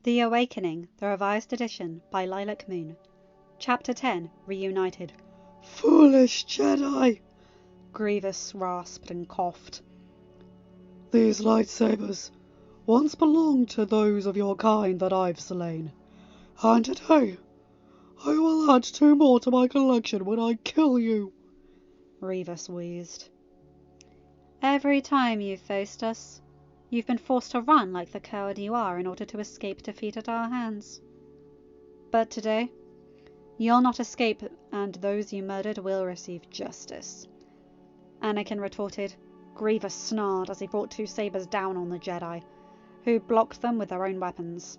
The Awakening, the Revised Edition, by Lilac Moon. Chapter 10, Reunited. Foolish Jedi! Grievous rasped and coughed. These lightsabers once belonged to those of your kind that I've slain, and today I will add 2 more to my collection when I kill you. Grievous wheezed. Every time you've faced us, you've been forced to run like the coward you are in order to escape defeat at our hands. But today, you'll not escape, and those you murdered will receive justice. Anakin retorted. Grievous snarled as he brought 2 sabers down on the Jedi, who blocked them with their own weapons.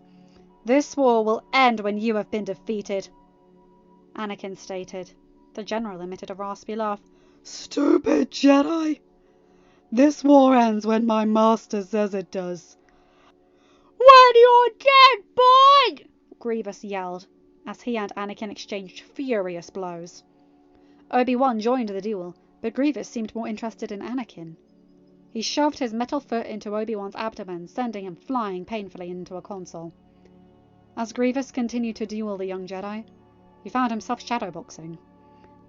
This war will end when you have been defeated, Anakin stated. The general emitted a raspy laugh. Stupid Jedi! This war ends when my master says it does. When you're dead, boy! Grievous yelled, as he and Anakin exchanged furious blows. Obi-Wan joined the duel, but Grievous seemed more interested in Anakin. He shoved his metal foot into Obi-Wan's abdomen, sending him flying painfully into a console. As Grievous continued to duel the young Jedi, he found himself shadowboxing.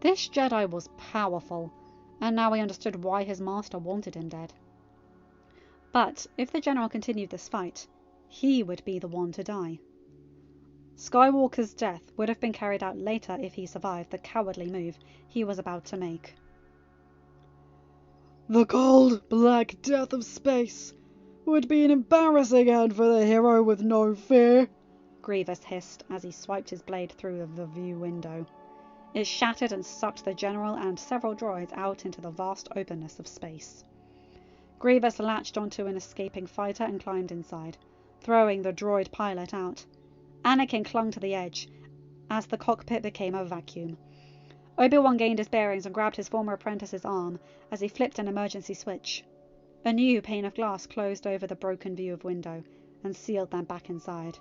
This Jedi was powerful, and now he understood why his master wanted him dead. But if the general continued this fight, he would be the one to die. Skywalker's death would have been carried out later if he survived the cowardly move he was about to make. The cold, black death of space would be an embarrassing end for the hero with no fear, Grievous hissed as he swiped his blade through the view window. It shattered and sucked the general and several droids out into the vast openness of space. Grievous latched onto an escaping fighter and climbed inside, throwing the droid pilot out. Anakin clung to the edge as the cockpit became a vacuum. Obi-Wan gained his bearings and grabbed his former apprentice's arm as he flipped an emergency switch. A new pane of glass closed over the broken view of window and sealed them back inside.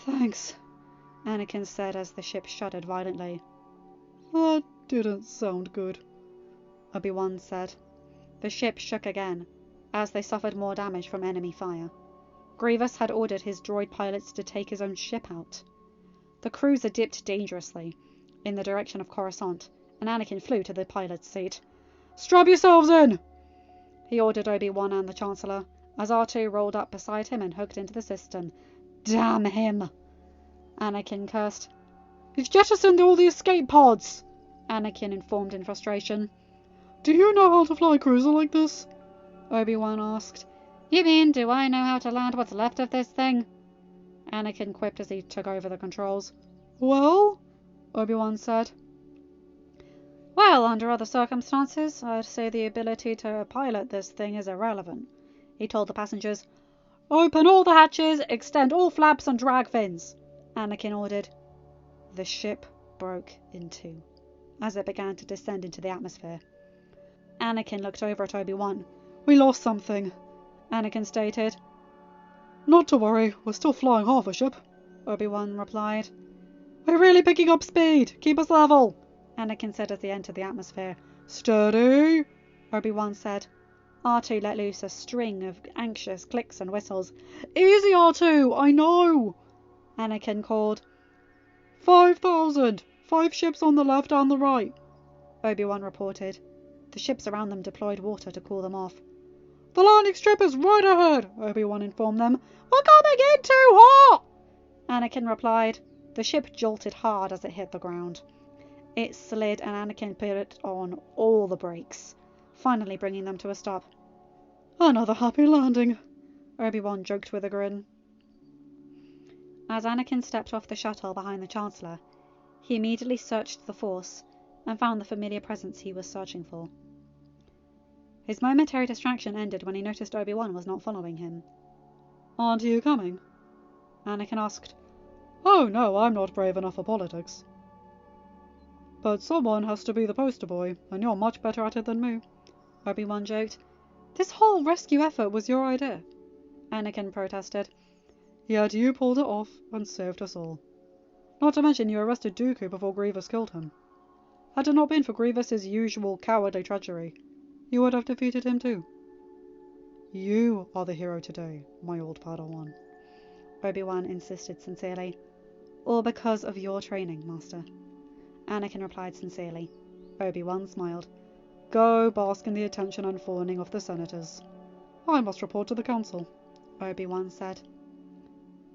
Thanks, Anakin said as the ship shuddered violently. That didn't sound good, Obi-Wan said. The ship shook again, as they suffered more damage from enemy fire. Grievous had ordered his droid pilots to take his own ship out. The cruiser dipped dangerously in the direction of Coruscant, and Anakin flew to the pilot's seat. Strap yourselves in, he ordered Obi-Wan and the Chancellor, as R2 rolled up beside him and hooked into the system. Damn him, Anakin cursed. He's jettisoned all the escape pods, Anakin informed in frustration. Do you know how to fly a cruiser like this? Obi-Wan asked. You mean, do I know how to land what's left of this thing? Anakin quipped as he took over the controls. Well, Obi-Wan said. Well, under other circumstances, I'd say the ability to pilot this thing is irrelevant, he told the passengers. Open all the hatches, extend all flaps and drag fins, Anakin ordered. The ship broke in 2 as it began to descend into the atmosphere. Anakin looked over at Obi-Wan. We lost something, Anakin stated. Not to worry, we're still flying half a ship, Obi-Wan replied. We're really picking up speed. Keep us level, Anakin said as they entered the atmosphere. Steady, Obi-Wan said. R2 let loose a string of anxious clicks and whistles. Easy, R2, I know, Anakin called. 5,000, 5 ships on the left and the right, Obi-Wan reported. The ships around them deployed water to cool them off. The landing strip is right ahead, Obi-Wan informed them. We're coming in too hot, Anakin replied. The ship jolted hard as it hit the ground. It slid and Anakin put on all the brakes, finally bringing them to a stop. Another happy landing, Obi-Wan joked with a grin. As Anakin stepped off the shuttle behind the Chancellor, he immediately searched the Force and found the familiar presence he was searching for. His momentary distraction ended when he noticed Obi-Wan was not following him. Aren't you coming? Anakin asked. Oh no, I'm not brave enough for politics. But someone has to be the poster boy, and you're much better at it than me, Obi-Wan joked. This whole rescue effort was your idea, Anakin protested. Yet you pulled it off and saved us all. Not to mention you arrested Dooku before Grievous killed him. Had it not been for Grievous's usual cowardly treachery, you would have defeated him too. You are the hero today, my old Padawan. Obi-Wan insisted sincerely. All because of your training, Master. Anakin replied sincerely. Obi-Wan smiled. Go bask in the attention and fawning of the senators. I must report to the council, Obi-Wan said.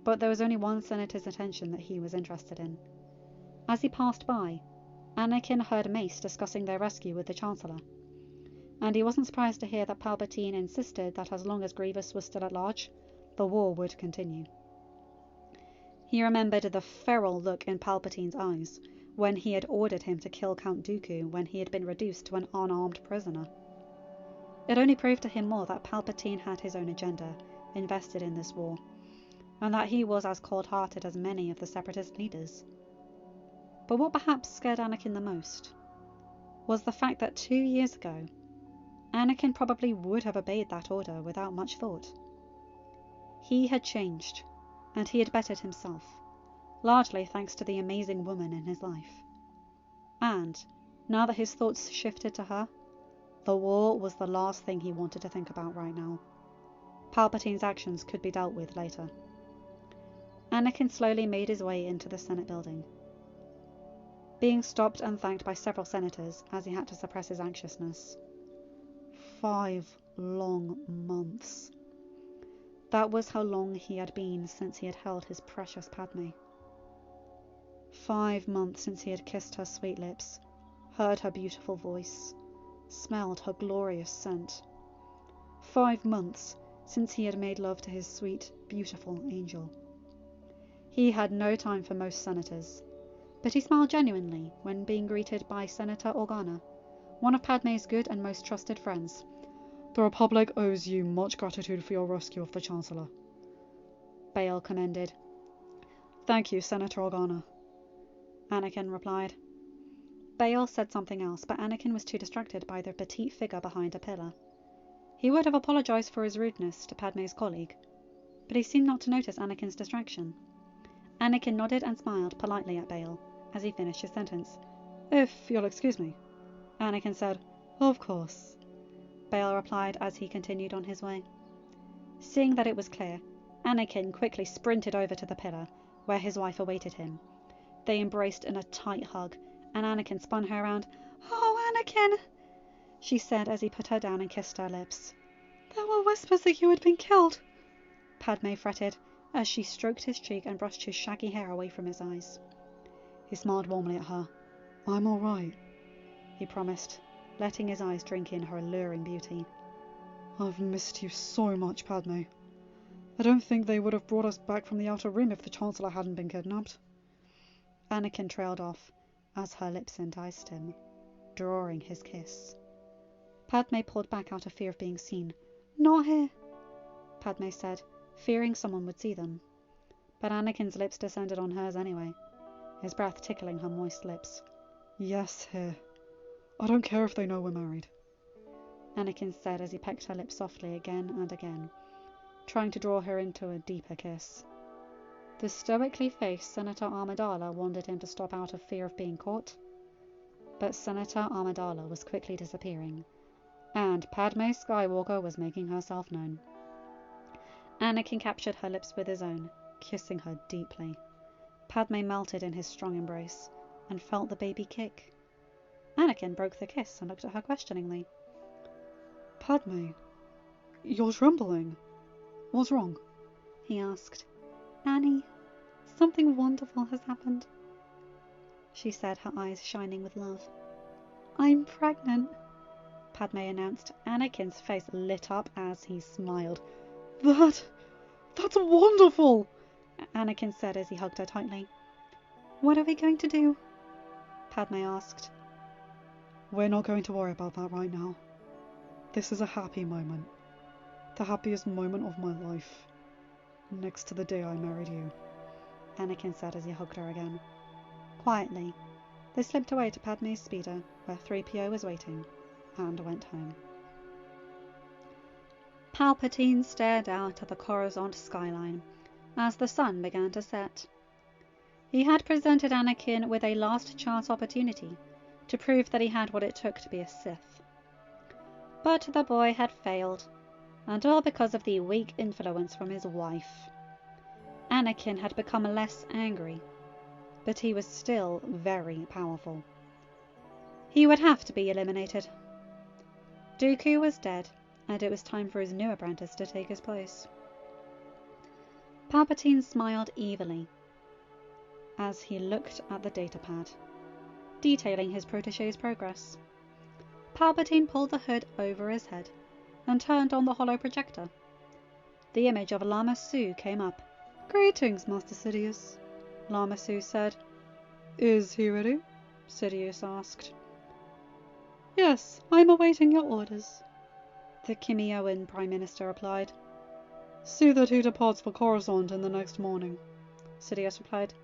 But there was only one senator's attention that he was interested in. As he passed by, Anakin heard Mace discussing their rescue with the Chancellor, and he wasn't surprised to hear that Palpatine insisted that as long as Grievous was still at large, the war would continue. He remembered the feral look in Palpatine's eyes when he had ordered him to kill Count Dooku when he had been reduced to an unarmed prisoner. It only proved to him more that Palpatine had his own agenda invested in this war, and that he was as cold-hearted as many of the Separatist leaders. But what perhaps scared Anakin the most was the fact that 2 years ago, Anakin probably would have obeyed that order without much thought. He had changed, and he had bettered himself, largely thanks to the amazing woman in his life. And, now that his thoughts shifted to her, the war was the last thing he wanted to think about right now. Palpatine's actions could be dealt with later. Anakin slowly made his way into the Senate building, being stopped and thanked by several senators as he had to suppress his anxiousness. 5 long months. That was how long he had been since he had held his precious Padme. 5 months since he had kissed her sweet lips, heard her beautiful voice, smelled her glorious scent. 5 months since he had made love to his sweet, beautiful angel. He had no time for most senators, but he smiled genuinely when being greeted by Senator Organa, one of Padme's good and most trusted friends. The Republic owes you much gratitude for your rescue of the Chancellor, Bail commended. Thank you, Senator Organa, Anakin replied. Bail said something else, but Anakin was too distracted by the petite figure behind a pillar. He would have apologized for his rudeness to Padme's colleague, but he seemed not to notice Anakin's distraction. Anakin nodded and smiled politely at Bail as he finished his sentence. If you'll excuse me, Anakin said. Of course, Bail replied as he continued on his way. Seeing that it was clear, Anakin quickly sprinted over to the pillar where his wife awaited him. They embraced in a tight hug, and Anakin spun her around. Oh, Anakin, she said as he put her down and kissed her lips. There were whispers that you had been killed, Padme fretted, as she stroked his cheek and brushed his shaggy hair away from his eyes. He smiled warmly at her. I'm all right, he promised, letting his eyes drink in her alluring beauty. I've missed you so much, Padme. I don't think they would have brought us back from the Outer Rim if the Chancellor hadn't been kidnapped. Anakin trailed off as her lips enticed him, drawing his kiss. Padme pulled back out of fear of being seen. Not here, Padme said, fearing someone would see them. But Anakin's lips descended on hers anyway, his breath tickling her moist lips. Yes, here. I don't care if they know we're married, Anakin said as he pecked her lips softly again and again, trying to draw her into a deeper kiss. The stoically faced Senator Amidala wanted him to stop out of fear of being caught, but Senator Amidala was quickly disappearing, and Padme Skywalker was making herself known. Anakin captured her lips with his own, kissing her deeply. Padme melted in his strong embrace and felt the baby kick. Anakin broke the kiss and looked at her questioningly. Padme, you're trembling. What's wrong? He asked. Annie, something wonderful has happened, she said, her eyes shining with love. I'm pregnant, Padme announced. Anakin's face lit up as he smiled. That's wonderful, Anakin said as he hugged her tightly. What are we going to do? Padme asked. We're not going to worry about that right now. This is a happy moment. The happiest moment of my life. Next to the day I married you, Anakin said as he hugged her again. Quietly, they slipped away to Padme's speeder, where 3PO was waiting, and went home. Palpatine stared out at the Coruscant skyline as the sun began to set. He had presented Anakin with a last chance opportunity to prove that he had what it took to be a Sith. But the boy had failed, and all because of the weak influence from his wife. Anakin had become less angry, but he was still very powerful. He would have to be eliminated. Dooku was dead, and it was time for his new apprentice to take his place. Palpatine smiled evilly as he looked at the datapad, detailing his protégé's progress. Palpatine pulled the hood over his head and turned on the hollow projector. The image of Lama Su came up. "Greetings, Master Sidious," Lama Su said. "Is he ready?" Sidious asked. "Yes, I'm awaiting your orders," the Kimioan Prime Minister replied. "See that he departs for Coruscant in the next morning," Sidious replied.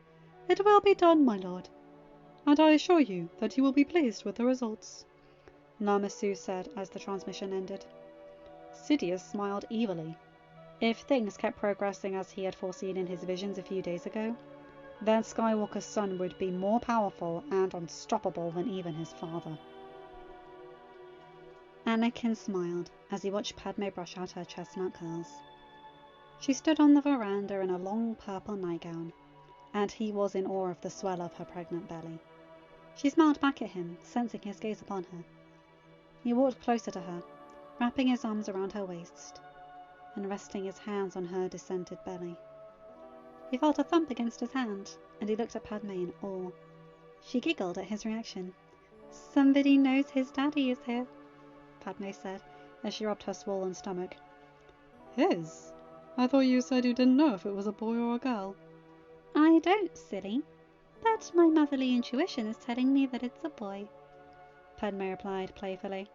"It will be done, my lord, and I assure you that you will be pleased with the results," Lama Su said as the transmission ended. Sidious smiled evilly. If things kept progressing as he had foreseen in his visions a few days ago, then Skywalker's son would be more powerful and unstoppable than even his father. Anakin smiled as he watched Padme brush out her chestnut curls. She stood on the veranda in a long purple nightgown, and he was in awe of the swell of her pregnant belly. She smiled back at him, sensing his gaze upon her. He walked closer to her, wrapping his arms around her waist and resting his hands on her distended belly. He felt a thump against his hand, and he looked at Padme in awe. She giggled at his reaction. "Somebody knows his daddy is here," Padme said, as she rubbed her swollen stomach. "His? I thought you said you didn't know if it was a boy or a girl." "I don't, silly. But my motherly intuition is telling me that it's a boy," Padme replied playfully.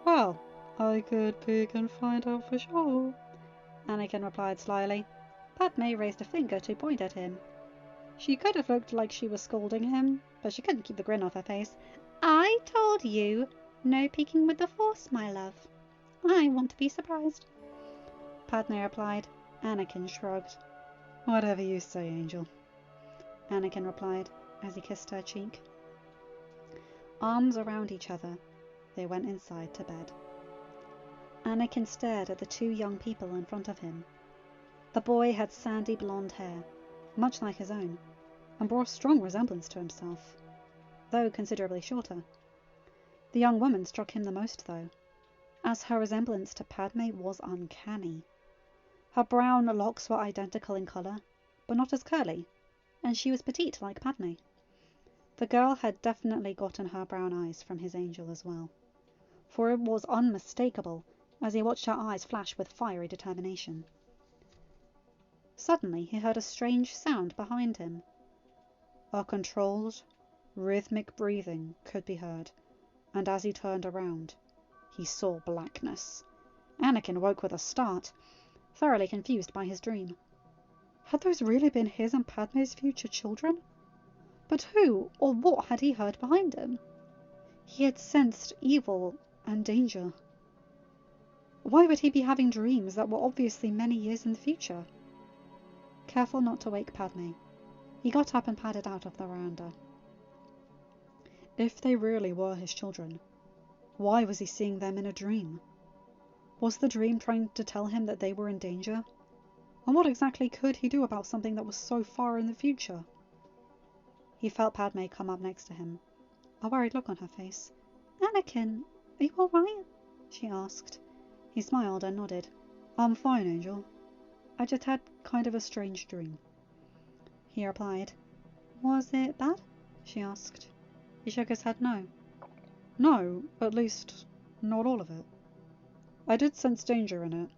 "Well, I could peek and find out for sure," Anakin replied slyly. Padme raised a finger to point at him. She could have looked like she was scolding him, but she couldn't keep the grin off her face. "I told you, no peeking with the Force, my love. I want to be surprised," Padme replied. Anakin shrugged. "Whatever you say, Angel," Anakin replied as he kissed her cheek. Arms around each other, they went inside to bed. Anakin stared at the two young people in front of him. The boy had sandy blonde hair, much like his own, and bore a strong resemblance to himself, though considerably shorter. The young woman struck him the most, though, as her resemblance to Padme was uncanny. Her brown locks were identical in colour, but not as curly, and she was petite like Padme. The girl had definitely gotten her brown eyes from his angel as well, for it was unmistakable as he watched her eyes flash with fiery determination. Suddenly he heard a strange sound behind him. A controlled, rhythmic breathing could be heard, and as he turned around, he saw blackness. Anakin woke with a start, thoroughly confused by his dream. Had those really been his and Padme's future children? But who or what had he heard behind him? He had sensed evil and danger. Why would he be having dreams that were obviously many years in the future? Careful not to wake Padme, he got up and padded out of the veranda. If they really were his children, why was he seeing them in a dream? Was the dream trying to tell him that they were in danger? And what exactly could he do about something that was so far in the future? He felt Padme come up next to him, a worried look on her face. "Anakin, are you all right?" she asked. He smiled and nodded. "I'm fine, Angel. I just had kind of a strange dream," he replied. "Was it bad?" she asked. He shook his head no. "No, at least, not all of it. I did sense danger in it,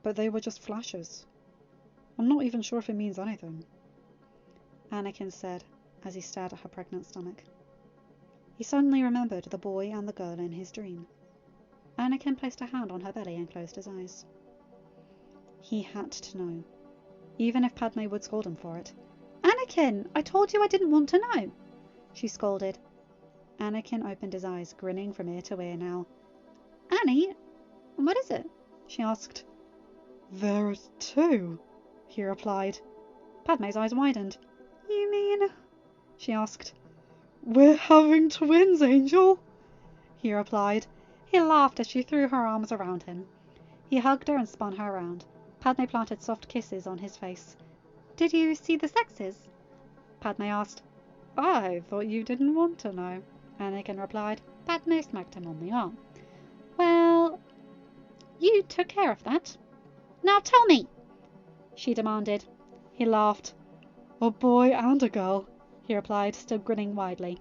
but they were just flashes. I'm not even sure if it means anything," Anakin said as he stared at her pregnant stomach. He suddenly remembered the boy and the girl in his dream. Anakin placed a hand on her belly and closed his eyes. He had to know, even if Padme would scold him for it. "Anakin, I told you I didn't want to know," she scolded. Anakin opened his eyes, grinning from ear to ear now. "Annie, what is it?" she asked. "There are two," he replied. Padme's eyes widened. "You mean?" she asked. "We're having twins, Angel," he replied. He laughed as she threw her arms around him. He hugged her and spun her around. Padme planted soft kisses on his face, Did you see the sexes? Padme asked. I thought you didn't want to know, Anakin replied. Padme smacked him on the arm. Well, you took care of that. Now tell me, she demanded. He laughed. A boy and a girl, he replied, still grinning widely.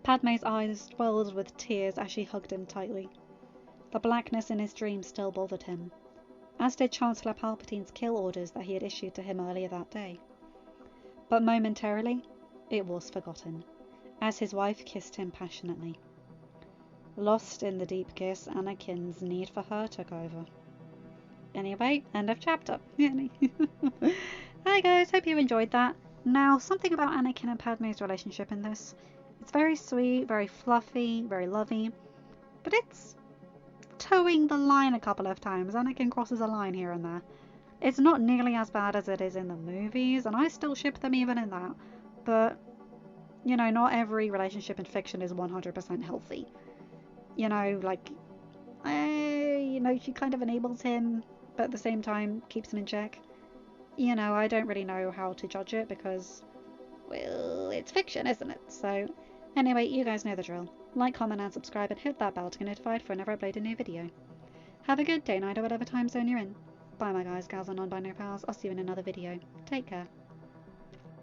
Padme's eyes welled with tears as she hugged him tightly. The blackness in his dream still bothered him, as did Chancellor Palpatine's kill orders that he had issued to him earlier that day. But momentarily, it was forgotten, as his wife kissed him passionately. Lost in the deep kiss, Anakin's need for her took over. Anyway, end of chapter. Hi guys, hope you enjoyed that. Now, something about Anakin and Padme's relationship in this. It's very sweet, very fluffy, very lovey, but it's towing the line a couple of times. Anakin crosses a line here and there. It's not nearly as bad as it is in the movies, and I still ship them even in that. But, you know, not every relationship in fiction is 100% healthy. You know, like, she kind of enables him, but at the same time keeps him in check. You know, I don't really know how to judge it because, well, it's fiction, isn't it? So, anyway, you guys know the drill. Like, comment, and subscribe, and hit that bell to get notified whenever I upload a new video. Have a good day, night, or whatever time zone you're in. Bye, my guys, gals, and non-binary pals. I'll see you in another video. Take care.